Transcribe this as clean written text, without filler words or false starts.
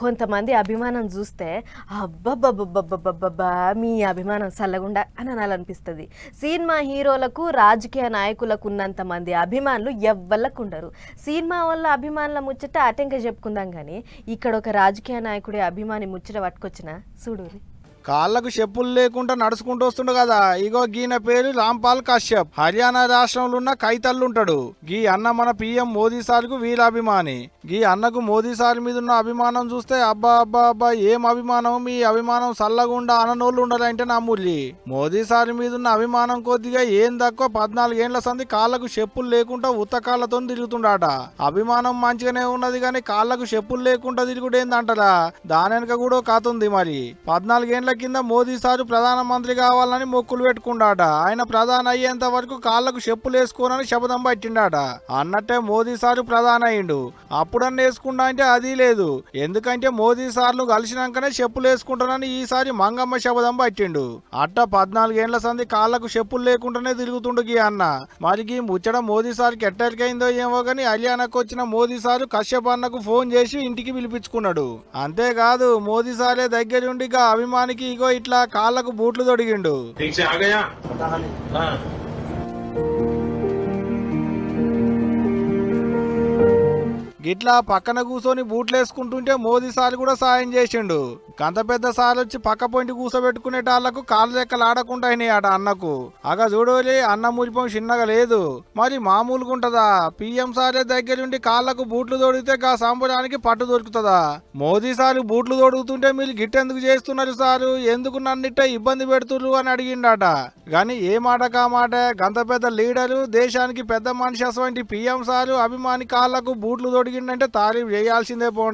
కొంతమంది అభిమానం చూస్తే అబ్బబ్బబ్బబ్బబ్బబ్బబ్బా మీ అభిమానం సల్లగుండా అని అనాలనిపిస్తుంది. సినిమా హీరోలకు రాజకీయ నాయకులకు ఉన్నంత మంది అభిమానులు ఎవ్వళ్ళకు ఉండరు. సినిమా వల్ల అభిమానుల ముచ్చట అటెంక చెప్పుకుందాం కానీ ఇక్కడ ఒక రాజకీయ నాయకుడి అభిమాని ముచ్చట పట్టుకొచ్చిన చూడు. కాళ్లకు చెప్పులు లేకుండా నడుచుకుంటూ వస్తుండు కదా. ఇగో గీన పేరు రాంపాల్ కశ్యప్. హర్యానా రాష్ట్రంలో ఉన్న కైతల్లుంటాడు. గీ అన్న మన పిఎం మోదీ సార్కు వీరాభిమాని. గీ అన్నకు మోదీ సార్ మీద ఉన్న అభిమానం చూస్తే అబ్బా అబ్బా అబ్బా ఏం అభిమానం, మీ అభిమానం సల్లగుండా అననోళ్ళు ఉండాలంటే నమ్ముల్లి. మోదీ సార్ మీద ఉన్న అభిమానం కొద్దిగా ఏం తక్కువ 14 ఏళ్ల సంది కాళ్లకు చెప్పులు లేకుండా ఉత్తకాళ్లతో తిరుగుతుండాట. అభిమానం మంచిగానే ఉన్నది కానీ కాళ్లకు చెప్పులు లేకుండా తిరుగుడేందంటారా. దాని వెనక కూడా కథ ఉంది. మరి 14 ఏళ్ల కింద మోదీ సారు ప్రధానమంత్రి కావాలని మొక్కులు పెట్టుకుండాట. ఆయన ప్రధాని అయ్యేంత వరకు కాళ్లకు చెప్పులు వేసుకోనని శపథం పట్టిండాట. అన్నట్టే మోదీ సారు ప్రధాని అయ్యిండు. అప్పుడన్నా వేసుకుంటా అంటే అది లేదు. ఎందుకంటే మోదీ సార్లు కలిసినాకనే చెప్పులు వేసుకుంటానని ఈసారి మంగమ్మ శపథం పట్టిండు. అట్ట 14 ఏళ్ల సంది కాళ్లకు చెప్పులు లేకుండానే తిరుగుతుండు గీ అన్న. మరి గీ ముచ్చట మోదీ సార్కి ఎట్టరికైందో ఏమో గాని హర్యానాకు వచ్చిన మోదీ సారు కశ్యప్ అన్నకు ఫోన్ చేసి ఇంటికి పిలిపించుకున్నాడు. అంతేకాదు మోదీ సారే దగ్గరుండి అభిమానికి ఇగో ఇట్లా కాళ్ళకు బూట్లు తొడిగిండు. గిట్లా పక్కన కూర్చొని బూట్లు వేసుకుంటుంటే మోదీ సార్ కూడా సాయం చేసిండు. కంత పెద్ద సార్ వచ్చి పక్క పొంటి కూర్చోబెట్టుకునేటాళ్లకు కాళ్ళు లెక్కలు ఆడకుండా అయినాయట అన్నకు. అగ చూడోలే అన్న మురిపం చిన్నగా లేదు. మరి మామూలుగా ఉంటదా? పిఎం సారే దగ్గరుండి కాళ్లకు బూట్లు తొడిగితే గా సంబరానికి పట్టు దొరుకుతుందా? మోదీ సార్ బూట్లు తొడుగుతుంటే మీరు గిట్టెందుకు చేస్తున్నారు సారు, ఎందుకు నన్నిట్ట ఇబ్బంది పెడుతుర్రు అని అడిగిండట. గాని ఏ మాట కా మాట గంత పెద్ద లీడరు, దేశానికి పెద్ద మనిషి అటువంటి పిఎం సారు అభిమాని కాళ్లకు బూట్లు తొడిగిండంటే తారీఫ్ చేయాల్సిందే.